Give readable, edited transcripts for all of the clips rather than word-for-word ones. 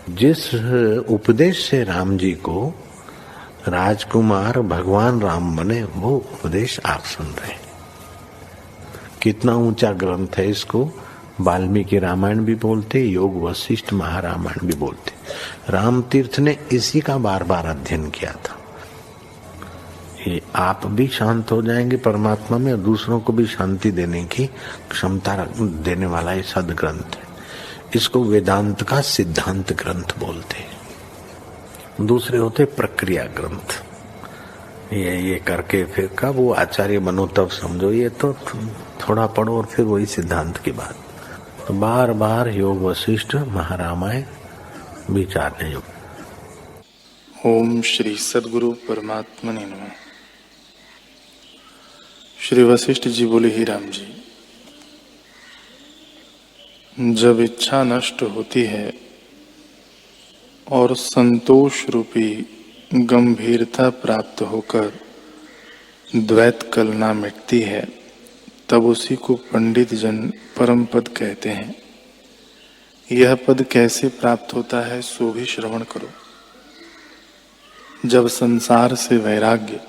जिस उपदेश से राम जी को राजकुमार भगवान राम बने, वो उपदेश आप सुन रहे हैं। कितना ऊंचा ग्रंथ है। इसको वाल्मीकि रामायण भी बोलते, योग वशिष्ठ महारामायण भी बोलते। राम तीर्थ ने इसी का बार बार अध्ययन किया था। ये आप भी शांत हो जाएंगे परमात्मा में, और दूसरों को भी शांति देने की क्षमता देने वाला ये सदग्रंथ है। इसको वेदांत का सिद्धांत ग्रंथ बोलते हैं। दूसरे होते प्रक्रिया ग्रंथ। ये करके फिर कब वो आचार्य बनो तब समझो, ये तो थोड़ा पढ़ो और फिर वही सिद्धांत की बात। तो बार बार योग वशिष्ठ महारामायण विचारने योग। ओम श्री सद्गुरु परमात्मने नमः। श्री वशिष्ठ जी बोले, ही राम जी, जब इच्छा नष्ट होती है और संतोष रूपी गंभीरता प्राप्त होकर द्वैत कलना मिटती है, तब उसी को पंडित जन परम पद कहते हैं। यह पद कैसे प्राप्त होता है, सो भी श्रवण करो। जब संसार से वैराग्य,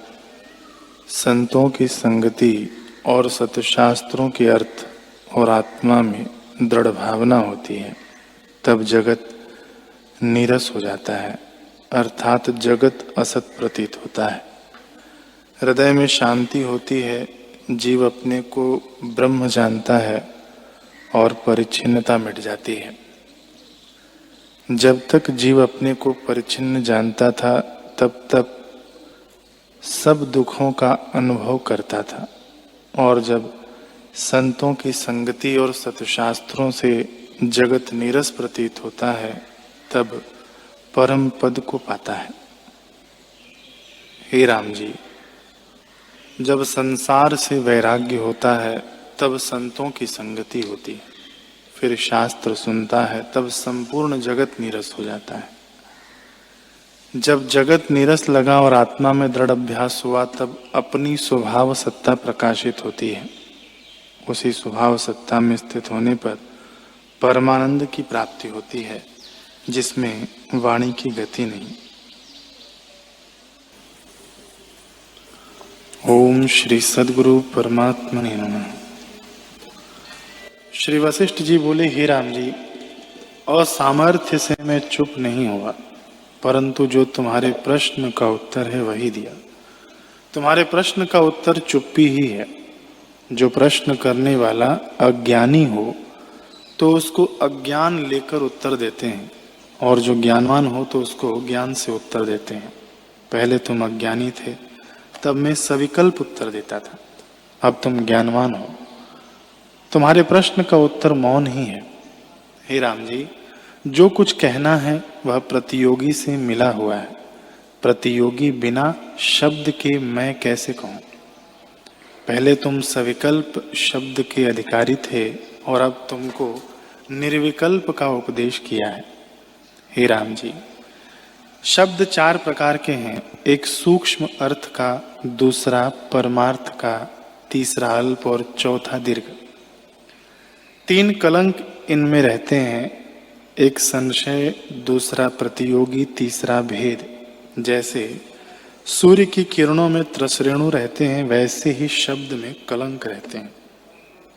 संतों की संगति और सतशास्त्रों के अर्थ और आत्मा में दृढ़ भावना होती है, तब जगत नीरस हो जाता है, अर्थात जगत असत प्रतीत होता है। हृदय में शांति होती है, जीव अपने को ब्रह्म जानता है और परिच्छिन्नता मिट जाती है। जब तक जीव अपने को परिच्छिन्न जानता था, तब तक सब दुखों का अनुभव करता था, और जब संतों की संगति और सतशास्त्रों से जगत नीरस प्रतीत होता है, तब परम पद को पाता है। हे राम जी, जब संसार से वैराग्य होता है, तब संतों की संगति होती है, फिर शास्त्र सुनता है, तब संपूर्ण जगत नीरस हो जाता है। जब जगत नीरस लगा और आत्मा में दृढ़ अभ्यास हुआ, तब अपनी स्वभाव सत्ता प्रकाशित होती है। उसी स्वभाव सत्ता में स्थित होने पर परमानंद की प्राप्ति होती है, जिसमें वाणी की गति नहीं। ओम श्री सद्गुरु परमात्मने नमः। श्री वशिष्ठ जी बोले, हे राम जी, असामर्थ्य से मैं चुप नहीं हुआ, परंतु जो तुम्हारे प्रश्न का उत्तर है वही दिया। तुम्हारे प्रश्न का उत्तर चुप्पी ही है। जो प्रश्न करने वाला अज्ञानी हो तो उसको अज्ञान लेकर उत्तर देते हैं, और जो ज्ञानवान हो तो उसको ज्ञान से उत्तर देते हैं। पहले तुम अज्ञानी थे, तब मैं सविकल्प उत्तर देता था। अब तुम ज्ञानवान हो, तुम्हारे प्रश्न का उत्तर मौन ही है। हे राम जी, जो कुछ कहना है वह प्रतियोगी से मिला हुआ है। प्रतियोगी बिना शब्द के मैं कैसे कहूं? पहले तुम सविकल्प शब्द के अधिकारी थे, और अब तुमको निर्विकल्प का उपदेश किया है। हे राम जी, शब्द 4 प्रकार के हैं। एक सूक्ष्म अर्थ का, दूसरा परमार्थ का, तीसरा अल्प और चौथा दीर्घ। 3 कलंक इनमें रहते हैं। एक संशय, दूसरा प्रतियोगी, तीसरा भेद। जैसे सूर्य की किरणों में त्रसरेणु रहते हैं, वैसे ही शब्द में कलंक रहते हैं।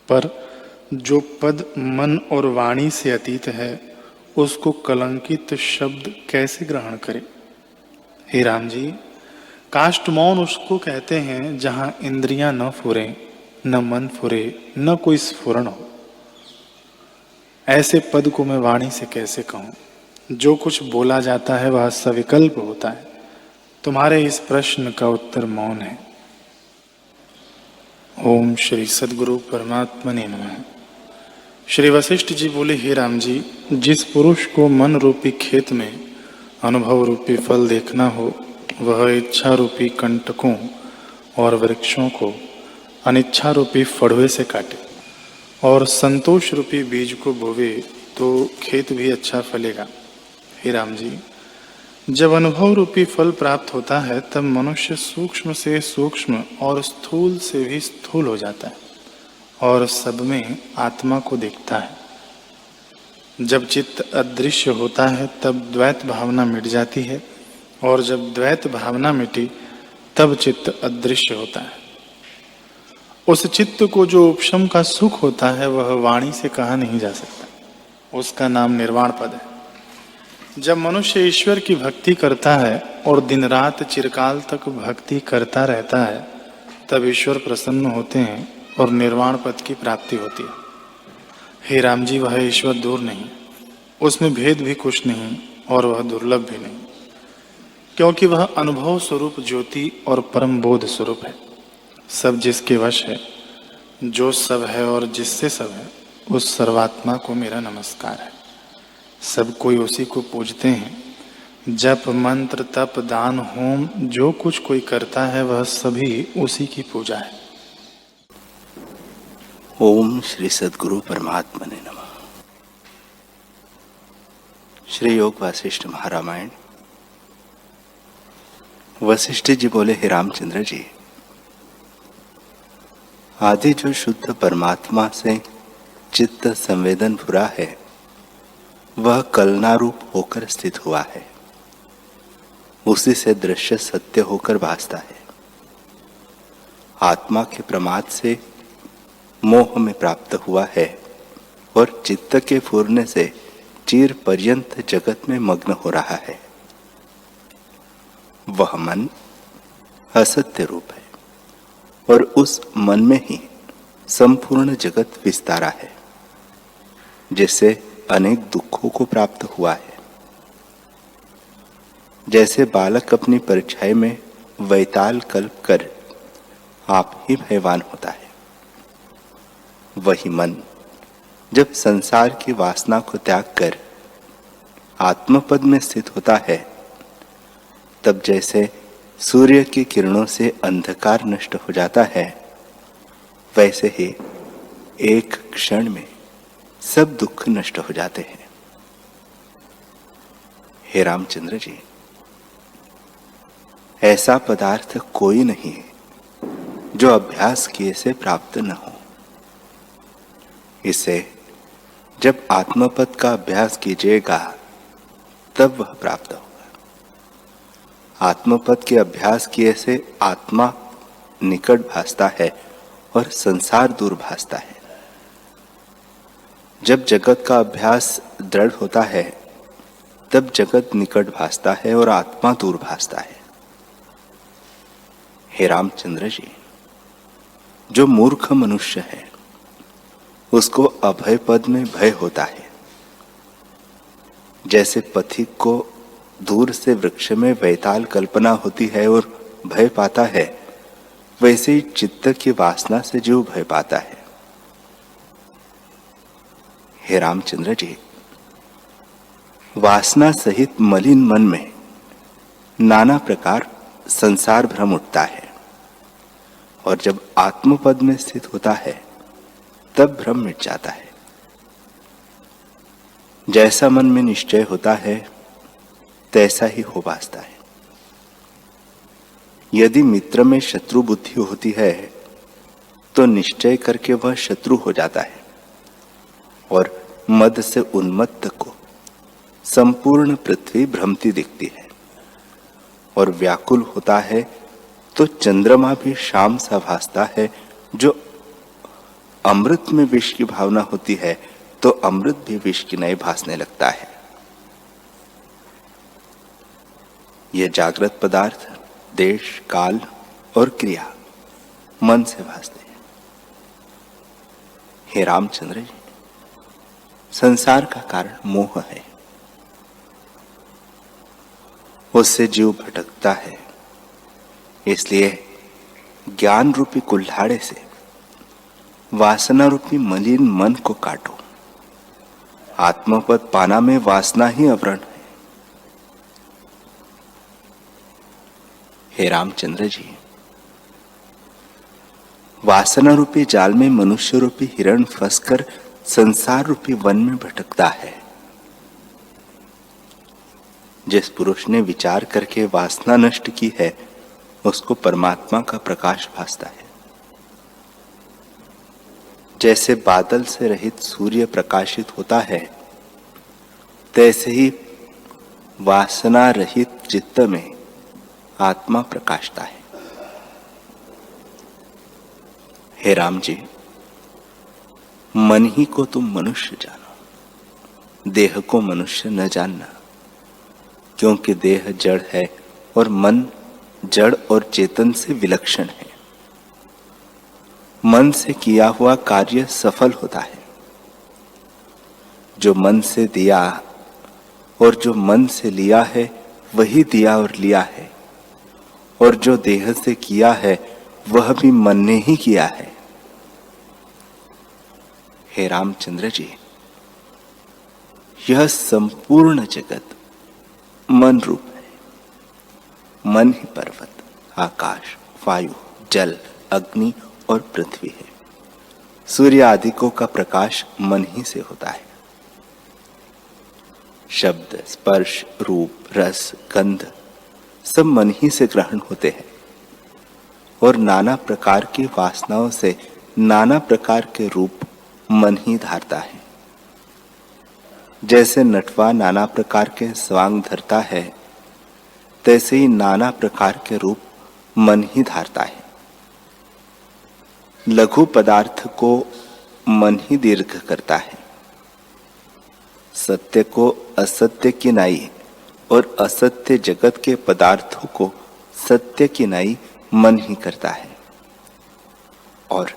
पर जो पद मन और वाणी से अतीत है, उसको कलंकित शब्द कैसे ग्रहण करे? हे राम जी, काष्ठ मौन उसको कहते हैं जहां इंद्रियां न फुरे, न मन फुरे, न कोई स्फुरण हो। ऐसे पद को मैं वाणी से कैसे कहूं? जो कुछ बोला जाता है वह सविकल्प होता है। तुम्हारे इस प्रश्न का उत्तर मौन है। ओम श्री सद्गुरु परमात्मने नमः। श्री वशिष्ठ जी बोले, हे राम जी, जिस पुरुष को मन रूपी खेत में अनुभव रूपी फल देखना हो, वह इच्छा रूपी कंटकों और वृक्षों को अनिच्छा रूपी फड़वे से काटे और संतोष रूपी बीज को बोवे, तो खेत भी अच्छा फलेगा। हे राम जी, जब अनुभव रूपी फल प्राप्त होता है, तब मनुष्य सूक्ष्म से सूक्ष्म और स्थूल से भी स्थूल हो जाता है और सब में आत्मा को देखता है। जब चित्त अदृश्य होता है तब द्वैत भावना मिट जाती है, और जब द्वैत भावना मिटी तब चित्त अदृश्य होता है। उस चित्त को जो उपशम का सुख होता है वह वाणी से कहा नहीं जा सकता, उसका नाम निर्वाण पद है। जब मनुष्य ईश्वर की भक्ति करता है और दिन रात चिरकाल तक भक्ति करता रहता है तब ईश्वर प्रसन्न होते हैं और निर्वाण पद की प्राप्ति होती है। हे राम जी, वह ईश्वर दूर नहीं, उसमें भेद भी कुछ नहीं और वह दुर्लभ भी नहीं, क्योंकि वह अनुभव स्वरूप ज्योति और परम बोध स्वरूप है। सब जिसके वश है, जो सब है और जिससे सब है, उस सर्वात्मा को मेरा नमस्कार है। सब कोई उसी को पूजते हैं। जप मंत्र तप दान होम जो कुछ कोई करता है वह सभी उसी की पूजा है। ओम श्री सद्गुरु परमात्मने नमः। श्री योग वासिष्ठ महारामायण। वशिष्ठ जी बोले, हे रामचंद्र जी, आदि जो शुद्ध परमात्मा से चित्त संवेदन भुरा है वह कलना रूप होकर स्थित हुआ है, उसी से दृश्य सत्य होकर भासता है। आत्मा के प्रमाद से मोह में प्राप्त हुआ है और चित्त के फूरने से चिर पर्यंत जगत में मग्न हो रहा है। वह मन असत्य रूप है और उस मन में ही संपूर्ण जगत विस्तारा है, जिससे अनेक दुखों को प्राप्त हुआ है। जैसे बालक अपनी परछाई में वैताल कल्प कर आप ही भयवान होता है, वही मन जब संसार की वासना को त्याग कर आत्मपद में स्थित होता है तब जैसे सूर्य की किरणों से अंधकार नष्ट हो जाता है, वैसे ही एक क्षण में सब दुख नष्ट हो जाते हैं। हे रामचंद्र जी, ऐसा पदार्थ कोई नहीं है जो अभ्यास किए से प्राप्त न हो। इसे जब आत्मपद का अभ्यास कीजिएगा तब वह प्राप्त होगा। आत्मपद के अभ्यास किए से आत्मा निकट भासता है और संसार दूर भासता है। जब जगत का अभ्यास दृढ़ होता है तब जगत निकट भासता है और आत्मा दूर भासता है। हे रामचंद्र जी, जो मूर्ख मनुष्य है उसको अभय पद में भय होता है। जैसे पथिक को दूर से वृक्ष में वैताल कल्पना होती है और भय पाता है, वैसे ही चित्त की वासना से जो भय पाता है। हे रामचंद्र जी, वासना सहित मलिन मन में नाना प्रकार संसार भ्रम उठता है और जब आत्मपद में स्थित होता है तब भ्रम मिट जाता है। जैसा मन में निश्चय होता है तैसा ही हो भासता है। यदि मित्र में शत्रु बुद्धि होती है तो निश्चय करके वह शत्रु हो जाता है और मद से उन्मत्त को संपूर्ण पृथ्वी भ्रमती दिखती है और व्याकुल होता है तो चंद्रमा भी शाम सा भासता है। जो अमृत में विष की भावना होती है तो अमृत भी विष की नहीं भासने लगता है। यह जागृत पदार्थ देश काल और क्रिया मन से भासते हैं। हे रामचंद्र जी, संसार का कारण मोह है, उससे जीव भटकता है। इसलिए ज्ञान रूपी कुल्हाड़े से वासना रूपी मलिन मन को काटो। आत्मपद पाना में वासना ही आवरण है। हे रामचंद्र जी, वासना रूपी जाल में मनुष्य रूपी हिरण फंसकर संसार रूपी वन में भटकता है। जिस पुरुष ने विचार करके वासना नष्ट की है उसको परमात्मा का प्रकाश भासता है। जैसे बादल से रहित सूर्य प्रकाशित होता है तैसे ही वासना रहित चित्त में आत्मा प्रकाशता है। हे राम जी, मन ही को तुम मनुष्य जानो, देह को मनुष्य न जानना, क्योंकि देह जड़ है और मन जड़ और चेतन से विलक्षण है। मन से किया हुआ कार्य सफल होता है। जो मन से दिया और जो मन से लिया है वही दिया और लिया है, और जो देह से किया है वह भी मन ने ही किया है। हे रामचंद्र जी, यह संपूर्ण जगत मन रूप है। मन ही पर्वत, आकाश, वायु, जल, अग्नि और पृथ्वी है। सूर्य आदिकों का प्रकाश मन ही से होता है। शब्द, स्पर्श, रूप, रस, गंध सब मन ही से ग्रहण होते हैं, और नाना प्रकार की वासनाओं से नाना प्रकार के रूप मन ही धारता है। जैसे नटवा नाना प्रकार के स्वांग धरता है, तैसे ही नाना प्रकार के रूप मन ही धारता है। लघु पदार्थ को मन ही दीर्घ करता है। सत्य को असत्य की नाई और असत्य जगत के पदार्थों को सत्य की नाई मन ही करता है, और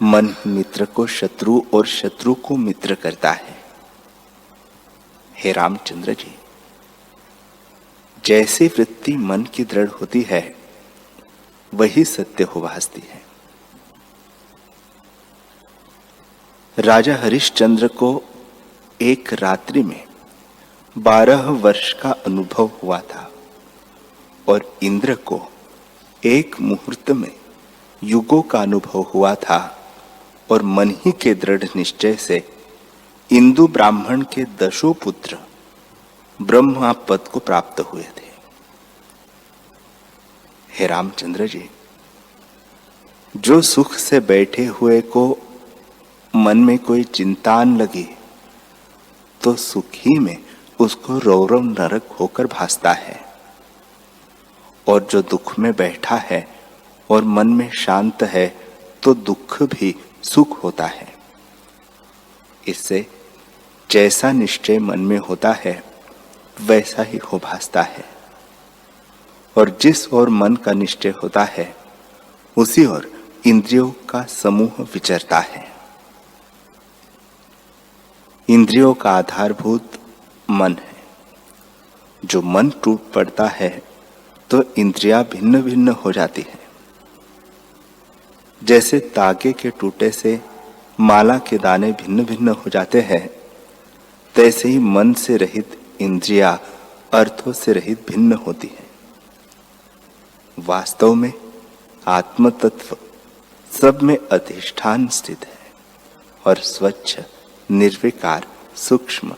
मन मित्र को शत्रु और शत्रु को मित्र करता है। हे रामचंद्र जी, जैसी वृत्ति मन की दृढ़ होती है वही सत्य हो भासती है। राजा हरिश्चंद्र को एक रात्रि में 12 वर्ष का अनुभव हुआ था, और इंद्र को एक मुहूर्त में युगों का अनुभव हुआ था, और मन ही के दृढ़ निश्चय से इंदु ब्राह्मण के 10 पुत्र ब्रह्मा पद को प्राप्त हुए थे। हे रामचंद्र जी, जो सुख से बैठे हुए को मन में कोई चिंता न लगी तो सुख ही में उसको रौरव नरक होकर भासता है, और जो दुख में बैठा है और मन में शांत है तो दुख भी सुख होता है। इससे जैसा निश्चय मन में होता है वैसा ही हो भासता है, और जिस ओर मन का निश्चय होता है उसी ओर इंद्रियों का समूह विचरता है। इंद्रियों का आधारभूत मन है। जो मन टूट पड़ता है तो इंद्रियां भिन्न भिन्न हो जाती है। जैसे तागे के टूटे से माला के दाने भिन्न भिन्न हो जाते हैं, तैसे ही मन से रहित इंद्रियां अर्थों से रहित भिन्न होती है। वास्तव में आत्म तत्व सब में अधिष्ठान स्थित है, और स्वच्छ, निर्विकार, सूक्ष्म,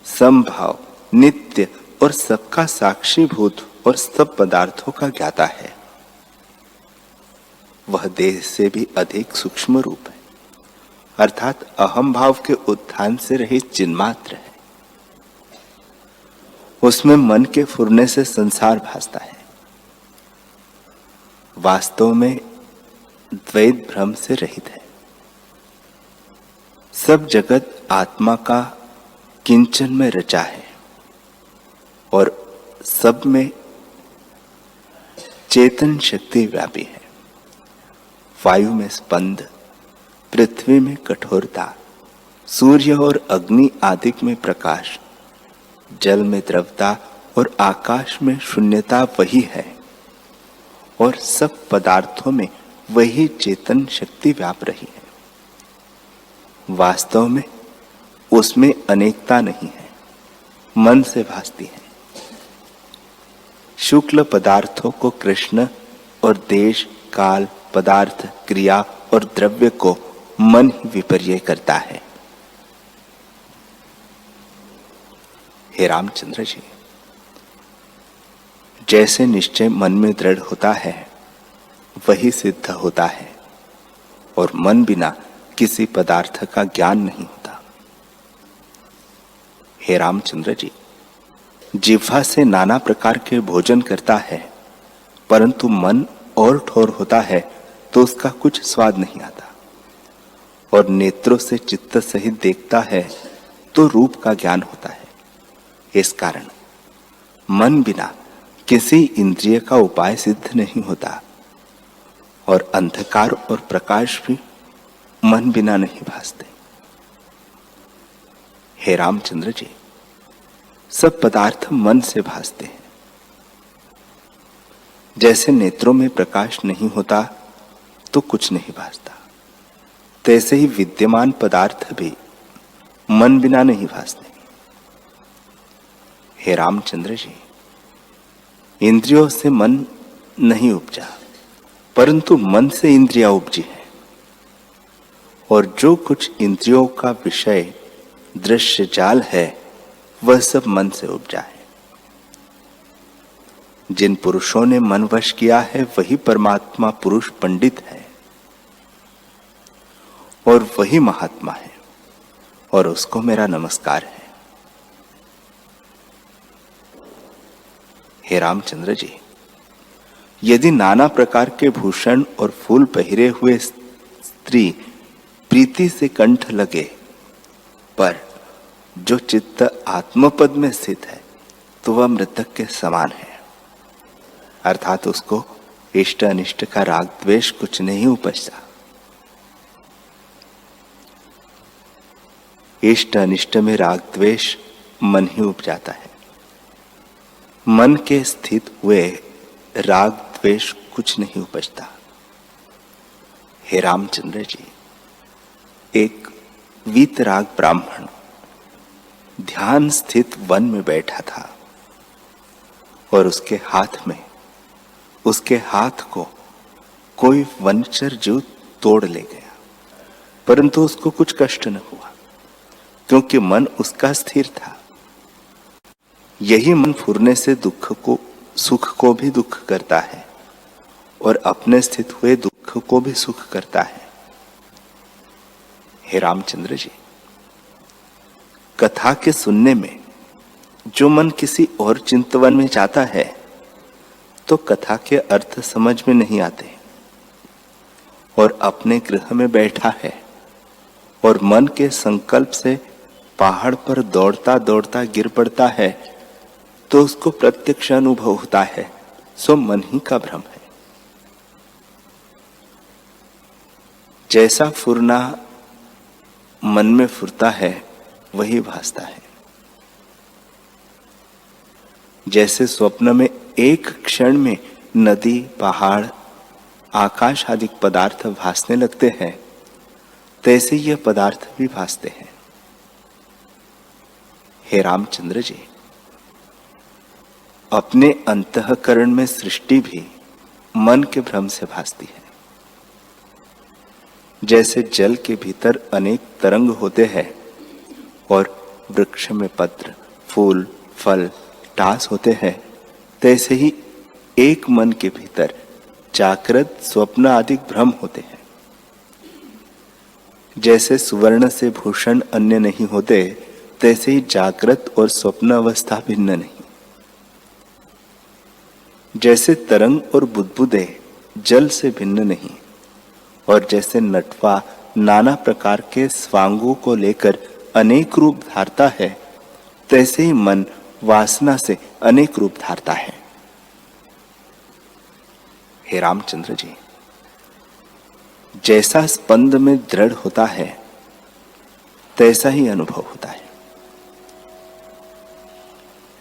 समभाव, नित्य और सबका साक्षीभूत और सब पदार्थों का ज्ञाता है। वह देह से भी अधिक सूक्ष्म रूप है, अर्थात अहम भाव के उत्थान से रहित चिन्मात्र है। उसमें मन के फुरने से संसार भासता है। वास्तव में द्वैत भ्रम से रहित है। सब जगत आत्मा का किंचन में रचा है, और सब में चेतन शक्ति व्यापी है। वायु में स्पंद, पृथ्वी में कठोरता, सूर्य और अग्नि आदि में प्रकाश, जल में द्रवता और आकाश में शून्यता वही है, और सब पदार्थों में वही चेतन शक्ति व्याप रही है। वास्तव में उसमें अनेकता नहीं है, मन से भासती है। शुक्ल पदार्थों को कृष्ण और देश, काल, पदार्थ, क्रिया और द्रव्य को मन ही विपर्य करता है। हे रामचंद्र जी, जैसे निश्चय मन में दृढ़ होता है वही सिद्ध होता है, और मन बिना किसी पदार्थ का ज्ञान नहीं होता। हे रामचंद्र जी, जिह्वा से नाना प्रकार के भोजन करता है, परंतु मन और ठोर होता है तो उसका कुछ स्वाद नहीं आता, और नेत्रों से चित्त सहित देखता है तो रूप का ज्ञान होता है। इस कारण मन बिना किसी इंद्रिय का उपाय सिद्ध नहीं होता, और अंधकार और प्रकाश भी मन बिना नहीं भासते। हे रामचंद्र जी, सब पदार्थ मन से भासते हैं। जैसे नेत्रों में प्रकाश नहीं होता तो कुछ नहीं भासता, तैसे ही विद्यमान पदार्थ भी मन बिना नहीं भासते। हे रामचंद्र जी, इंद्रियों से मन नहीं उपजा, परंतु मन से इंद्रियां उपजी है, और जो कुछ इंद्रियों का विषय दृश्य जाल है वह सब मन से उपजा है। जिन पुरुषों ने मन वश किया है वही परमात्मा पुरुष पंडित है, और वही महात्मा है, और उसको मेरा नमस्कार है। हे रामचंद्र जी, यदि नाना प्रकार के भूषण और फूल पहिरे हुए स्त्री प्रीति से कंठ लगे, पर जो चित्त आत्मपद में स्थित है तो वह मृतक के समान है, अर्थात उसको इष्ट अनिष्ट का राग द्वेष कुछ नहीं उपजता। इष्ट अनिष्ट में राग द्वेष मन ही उपजाता है। मन के स्थित हुए राग द्वेष कुछ नहीं उपजता। हे रामचंद्र जी, एक वीतराग ब्राह्मण ध्यान स्थित वन में बैठा था, और उसके हाथ को कोई वनचर जीव तोड़ ले गया, परंतु उसको कुछ कष्ट न हुआ, क्योंकि मन उसका स्थिर था। यही मन फुरने से सुख को भी दुख करता है, और अपने स्थित हुए दुख को भी सुख करता है। हे रामचंद्र जी, कथा के सुनने में जो मन किसी और चिंतवन में जाता है तो कथा के अर्थ समझ में नहीं आते, और अपने गृह में बैठा है और मन के संकल्प से पहाड़ पर दौड़ता दौड़ता गिर पड़ता है तो उसको प्रत्यक्ष अनुभव होता है, सो मन ही का भ्रम है। जैसा फुरना मन में फुरता है वही भासता है। जैसे स्वप्न में एक क्षण में नदी, पहाड़, आकाश आदि पदार्थ भासने लगते हैं, तैसे ये पदार्थ भी भासते हैं। हे रामचंद्र जी, अपने अंतःकरण में सृष्टि भी मन के भ्रम से भासती है। जैसे जल के भीतर अनेक तरंग होते हैं और वृक्ष में पत्र, फूल, फल, टास होते हैं, तैसे ही एक मन के भीतर जागृत, स्वप्न आदि भ्रम होते हैं। जैसे सुवर्ण से भूषण अन्य नहीं होते, तैसे ही जागृत और स्वप्न अवस्था भिन्न नहीं। जैसे तरंग और बुदबुदे जल से भिन्न नहीं, और जैसे नटवा नाना प्रकार के स्वांगों को लेकर अनेक रूप धारता है, तैसे ही मन वासना से अनेक रूप धारता है। हे रामचंद्र जी, जैसा स्पंद में दृढ़ होता है तैसा ही अनुभव होता है।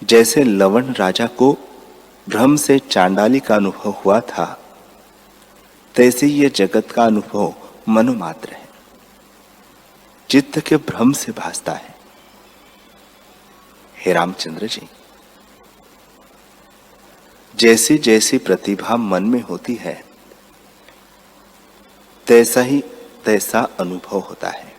जैसे लवण राजा को भ्रम से चांडाली का अनुभव हुआ था, तैसे ये जगत का अनुभव मनोमात्र है, चित्त के भ्रम से भासता है। हे रामचंद्र जी, जैसी जैसी प्रतिभा मन में होती है तैसा ही तैसा अनुभव होता है।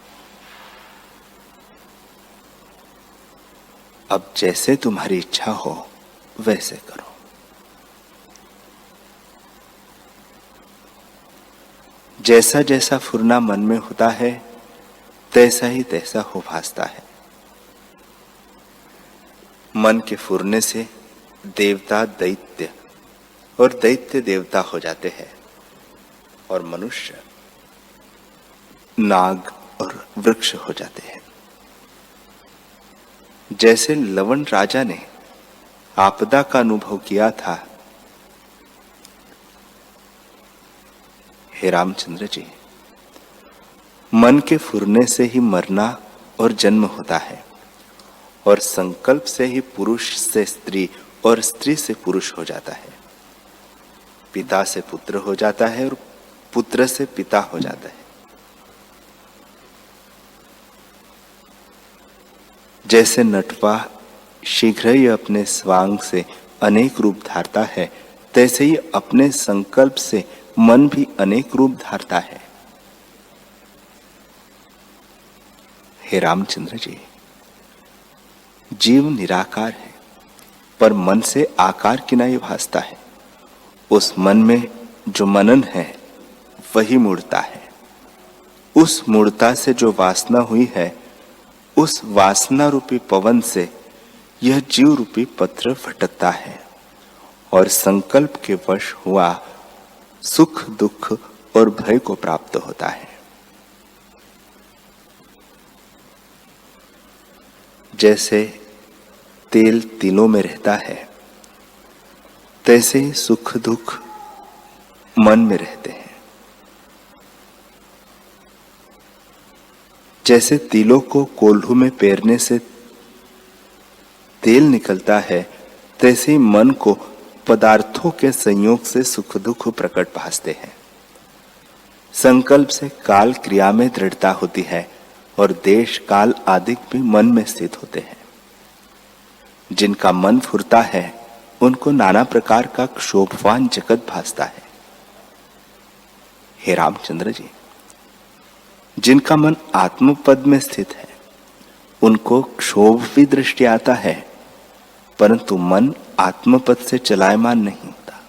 अब जैसे तुम्हारी इच्छा हो वैसे करो। जैसा जैसा फुरना मन में होता है तैसा ही तैसा हो भासता है। मन के फुरने से देवता दैत्य और दैत्य देवता हो जाते हैं और मनुष्य नाग और वृक्ष हो जाते हैं। जैसे लवण राजा ने आपदा का अनुभव किया था, हे रामचंद्र जी, मन के फुरने से ही मरना और जन्म होता है और संकल्प से ही पुरुष से स्त्री और स्त्री से पुरुष हो जाता है, पिता से पुत्र हो जाता है और पुत्र से पिता हो जाता है। जैसे नटवा शीघ्र ही अपने स्वांग से अनेक रूप धारता है, तैसे ही अपने संकल्प से मन भी अनेक रूप धारता है। हे रामचंद्र जी, जीव निराकार है पर मन से आकार किनाई भासता है। उस मन में जो मनन है वही मूढ़ता है। उस मूढ़ता से जो वासना हुई है, उस वासना रूपी पवन से यह जीव रूपी पत्र फटकता है और संकल्प के वश हुआ सुख दुख और भय को प्राप्त होता है। जैसे तेल तिलों में रहता है, तैसे ही सुख दुख मन में रहते हैं। जैसे तिलों को कोल्हू में पेरने से तेल निकलता है, तैसे ही मन को पदार्थों के संयोग से सुख दुख प्रकट भासते हैं। संकल्प से काल क्रिया में दृढ़ता होती है और देश काल आदि भी मन में स्थित होते हैं। जिनका मन फुरता है उनको नाना प्रकार का क्षोभवान जगत भासता है। हे रामचंद्र जी, जिनका मन आत्मपद में स्थित है उनको क्षोभ भी दृष्टि आता है, परंतु मन आत्मपद से चलायमान नहीं होता।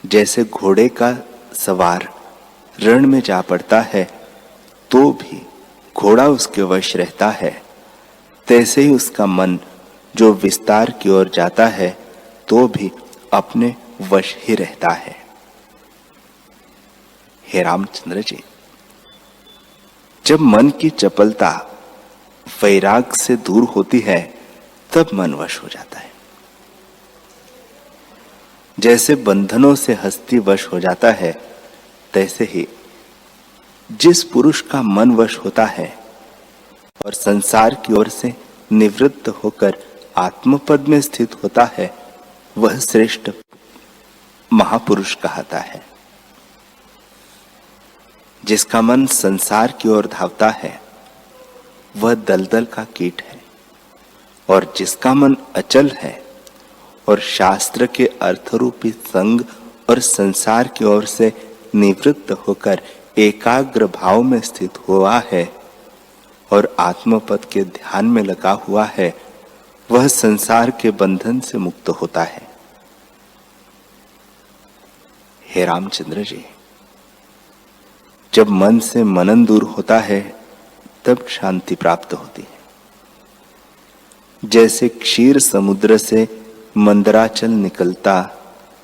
जैसे घोड़े का सवार रण में जा पड़ता है तो भी घोड़ा उसके वश रहता है, तैसे ही उसका मन जो विस्तार की ओर जाता है तो भी अपने वश ही रहता है। हे रामचंद्र जी, जब मन की चपलता वैराग से दूर होती है तब मन वश हो जाता है। जैसे बंधनों से हस्ती वश हो जाता है, तैसे ही जिस पुरुष का मन वश होता है और संसार की ओर से निवृत्त होकर आत्मपद में स्थित होता है, वह श्रेष्ठ महापुरुष कहता है। जिसका मन संसार की ओर धावता है वह दलदल का कीट है, और जिसका मन अचल है और शास्त्र के अर्थरूपी संग और संसार की ओर से निवृत्त होकर एकाग्र भाव में स्थित हुआ है और आत्मपद के ध्यान में लगा हुआ है, वह संसार के बंधन से मुक्त होता है। हे रामचंद्र जी, जब मन से मनन दूर होता है तब शांति प्राप्त होती है। जैसे क्षीर समुद्र से मंदराचल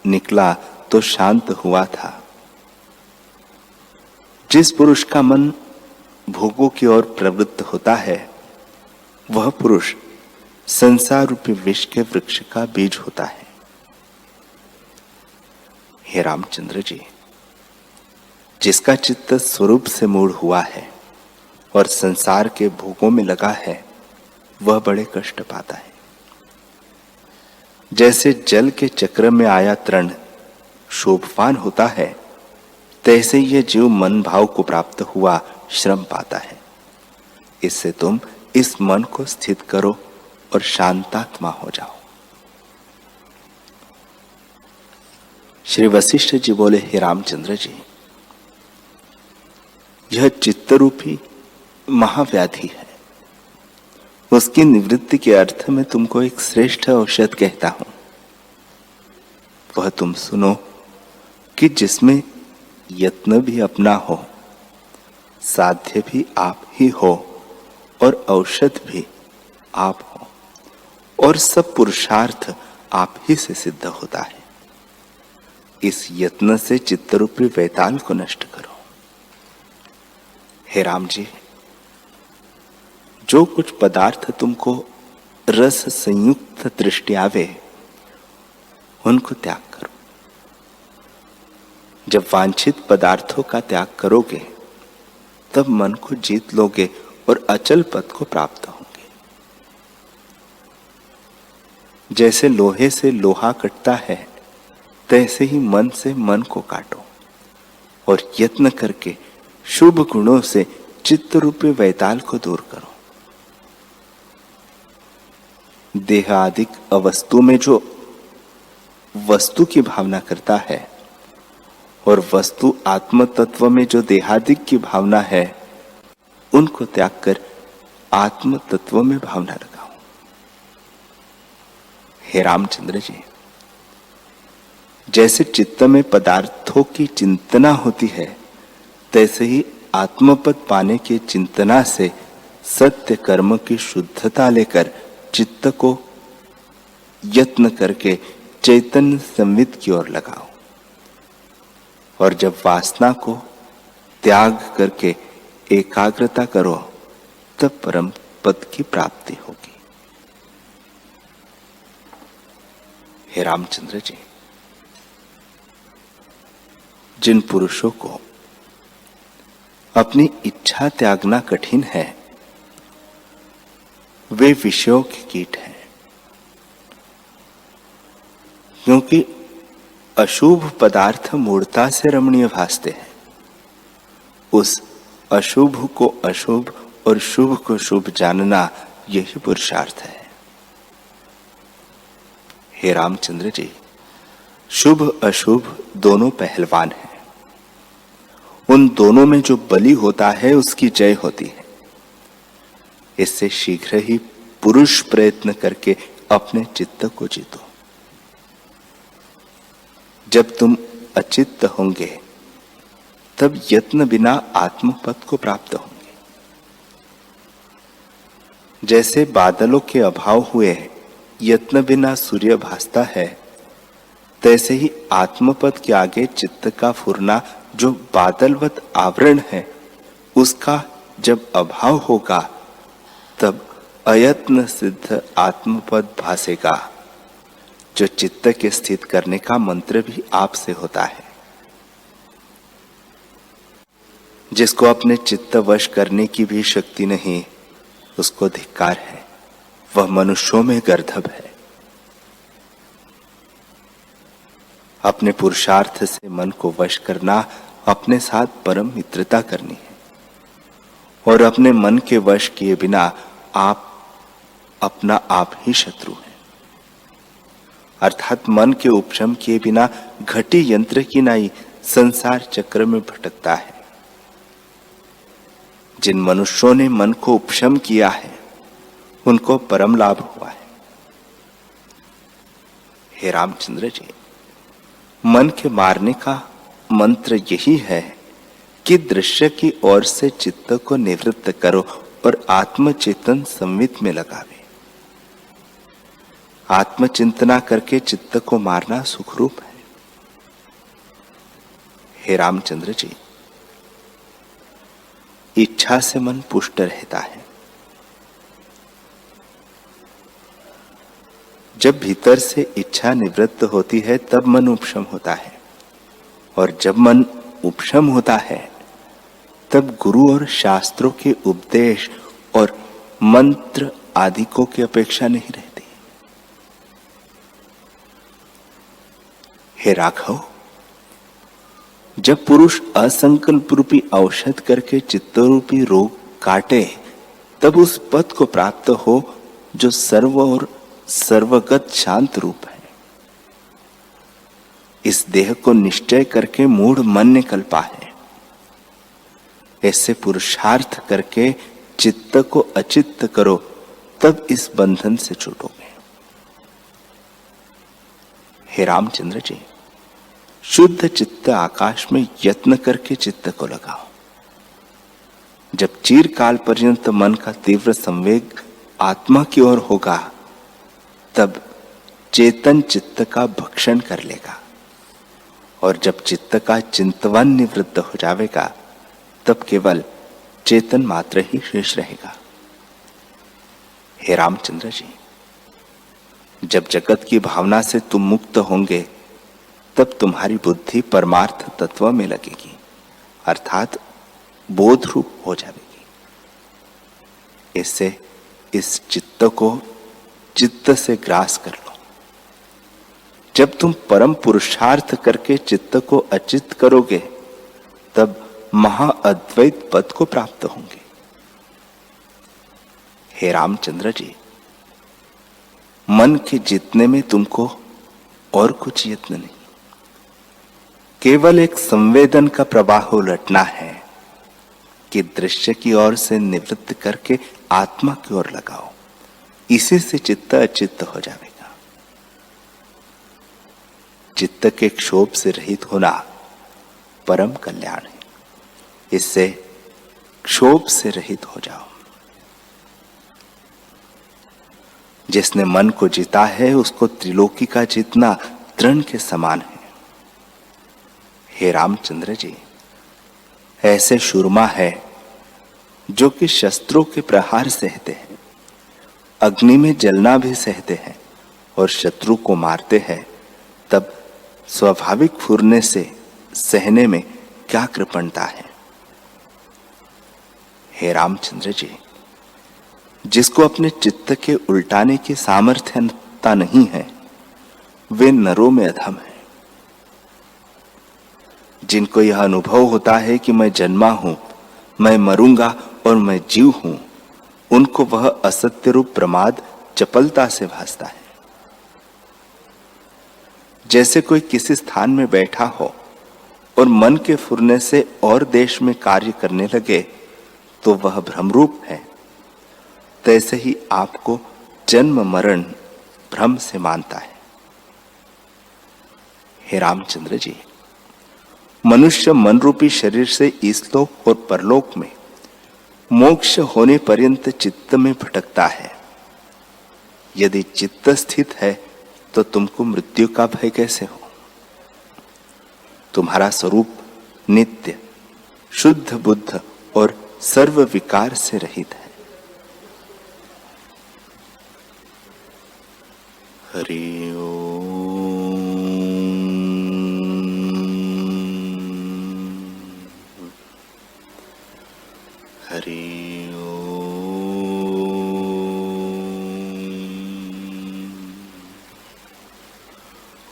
निकला तो शांत हुआ था। जिस पुरुष का मन भोगों की ओर प्रवृत्त होता है वह पुरुष संसार रूपी विष के वृक्ष का बीज होता है। हे रामचंद्र जी, जिसका चित्त स्वरूप से मूढ़ हुआ है और संसार के भोगों में लगा है वह बड़े कष्ट पाता है। जैसे जल के चक्र में आया तृण शोभवान होता है, तैसे यह जीव मन भाव को प्राप्त हुआ श्रम पाता है। इससे तुम इस मन को स्थित करो और शांतात्मा हो जाओ। श्री वशिष्ठ जी बोले, हे रामचंद्र जी, यह चित्तरूपी महाव्याधि है। उसकी निवृत्ति के अर्थ में तुमको एक श्रेष्ठ औषध कहता हूं। वह तुम सुनो कि जिसमें यत्न भी अपना हो, साध्य भी आप ही हो और औषध भी आप हो। और सब पुरुषार्थ आप ही से सिद्ध होता है। इस यत्न से चित्तरूपी वैताल को नष्ट करो। हे राम जी, जो कुछ पदार्थ तुमको रस संयुक्त दृष्टि आवे उनको त्याग करो। जब वांछित पदार्थों का त्याग करोगे तब मन को जीत लोगे और अचल पद को प्राप्त होंगे। जैसे लोहे से लोहा कटता है तैसे ही मन से मन को काटो और यत्न करके शुभ गुणों से चित्त रूपी वैताल को दूर करो। देह आदिक अवस्तु में जो वस्तु की भावना करता है और वस्तु आत्म तत्व में जो देहादिक की भावना है, उनको त्याग कर आत्म तत्व में भावना लगाओ। हे रामचंद्र जी, जैसे चित्त में पदार्थों की चिंतना होती है, तैसे ही आत्मपद पाने के चिंतना से सत्य कर्म की शुद्धता लेकर चित्त को यत्न करके चैतन्य संवित की ओर लगाओ। और जब वासना को त्याग करके एकाग्रता करो तब परम पद की प्राप्ति होगी। हे रामचंद्र जी, जिन पुरुषों को अपनी इच्छा त्यागना कठिन है वे विषयों के कीट हैं, क्योंकि अशुभ पदार्थ मूर्ता से रमणीय भासते हैं। उस अशुभ को अशुभ और शुभ को शुभ जानना यही पुरुषार्थ है। हे रामचंद्र जी, शुभ अशुभ दोनों पहलवान हैं। उन दोनों में जो बली होता है उसकी जय होती है। इससे शीघ्र ही पुरुष प्रयत्न करके अपने चित्त को जीतो। जब तुम अचित्त होंगे तब यत्न बिना आत्मपद को प्राप्त होंगे। जैसे बादलों के अभाव हुए यत्न बिना सूर्य भासता है, तैसे ही आत्मपद के आगे चित्त का फुरना जो बादलवत आवरण है, उसका जब अभाव होगा तब अयत्न सिद्ध आत्मपद भासेगा, जो चित्त के स्थित करने का मंत्र भी आपसे होता है। जिसको अपने चित्त वश करने की भी शक्ति नहीं, उसको धिक्कार है, वह मनुष्यों में गर्दभ है। अपने पुरुषार्थ से मन को वश करना अपने साथ परम मित्रता करनी है, और अपने मन के वश किए बिना आप अपना आप ही शत्रु हैं। अर्थात मन के उपशम किए बिना घटी यंत्र की नाई संसार चक्र में भटकता है। जिन मनुष्यों ने मन को उपशम किया है उनको परम लाभ हुआ है। हे रामचंद्र जी, मन के मारने का मंत्र यही है कि दृश्य की ओर से चित्त को निवृत्त करो और आत्मचेतन संवित में लगावे। आत्मचिंतना करके चित्त को मारना सुखरूप है। हे रामचंद्र जी, इच्छा से मन पुष्ट रहता है। जब भीतर से इच्छा निवृत्त होती है तब मन उपशम होता है, और जब मन उपशम होता है तब गुरु और शास्त्रों के उपदेश और मंत्र आदि को की अपेक्षा नहीं रहती। हे राघव, जब पुरुष असंकल्प रूपी औषध करके चित्त रूपी रोग काटे तब उस पद को प्राप्त हो जो सर्व और सर्वगत शांत रूप है। इस देह को निश्चय करके मूढ़ मन ने कल्पा है। ऐसे पुरुषार्थ करके चित्त को अचित्त करो, तब इस बंधन से छूटोगे। हे रामचंद्र जी, शुद्ध चित्त आकाश में यत्न करके चित्त को लगाओ। जब चिरकाल पर्यंत मन का तीव्र संवेग आत्मा की ओर होगा, तब चेतन चित्त का भक्षण कर लेगा, और जब चित्त का चिंतवन निवृत्त हो जाएगा तब केवल चेतन मात्र ही शेष रहेगा। हे रामचंद्र जी, जब जगत की भावना से तुम मुक्त होंगे तब तुम्हारी बुद्धि परमार्थ तत्व में लगेगी, अर्थात बोध रूप हो जाएगी। इससे इस चित्त को चित्त से ग्रास कर लो। जब तुम परम पुरुषार्थ करके चित्त को अचित करोगे तब महाअद्वैत पद को प्राप्त होंगे। हे रामचंद्र जी, मन के जीतने में तुमको और कुछ यत्न नहीं, केवल एक संवेदन का प्रवाह उलटना है कि दृश्य की ओर से निवृत्त करके आत्मा की ओर लगाओ। इसी से चित्त अचित्त हो जाएगा। चित्त के क्षोभ से रहित होना परम कल्याण है। इससे क्षोभ से रहित हो जाओ। जिसने मन को जीता है उसको त्रिलोकी का जीतना तृण के समान है। हे रामचंद्र जी, ऐसे शूरमा है जो कि शस्त्रों के प्रहार सहते हैं, अग्नि में जलना भी सहते हैं और शत्रु को मारते हैं, तब स्वाभाविक फुरने से सहने में क्या कृपणता है। हे रामचंद्र जी, जिसको अपने चित्त के उल्टाने की सामर्थ्यता नहीं है वे नरों में अधम है। जिनको यह अनुभव होता है कि मैं जन्मा हूं, मैं मरूंगा और मैं जीव हूं, उनको वह असत्य रूप प्रमाद चपलता से भासता है। जैसे कोई किसी स्थान में बैठा हो और मन के फुरने से और देश में कार्य करने लगे तो वह भ्रमरूप है, तैसे ही आपको जन्म मरण भ्रम से मानता है। हे रामचंद्र जी, मनुष्य मन रूपी शरीर से इसलोक और परलोक में मोक्ष होने पर्यंत चित्त में भटकता है। यदि चित्त स्थित है तो तुमको मृत्यु का भय कैसे हो। तुम्हारा स्वरूप नित्य, शुद्ध बुद्ध और सर्व विकार से रहित है। हरि ओम। हरि ओम।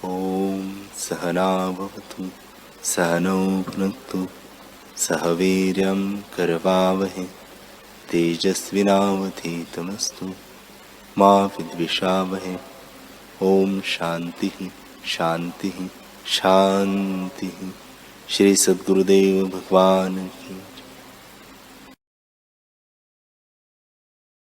ओम सहना भवतु सहनौ भुनक्तु सह वीर्यं करवावहै तेजस्विनावधीतमस्तु मा विद्विषावहै। ओम शांति शांति शांति। श्री सद्गुरुदेव भगवान की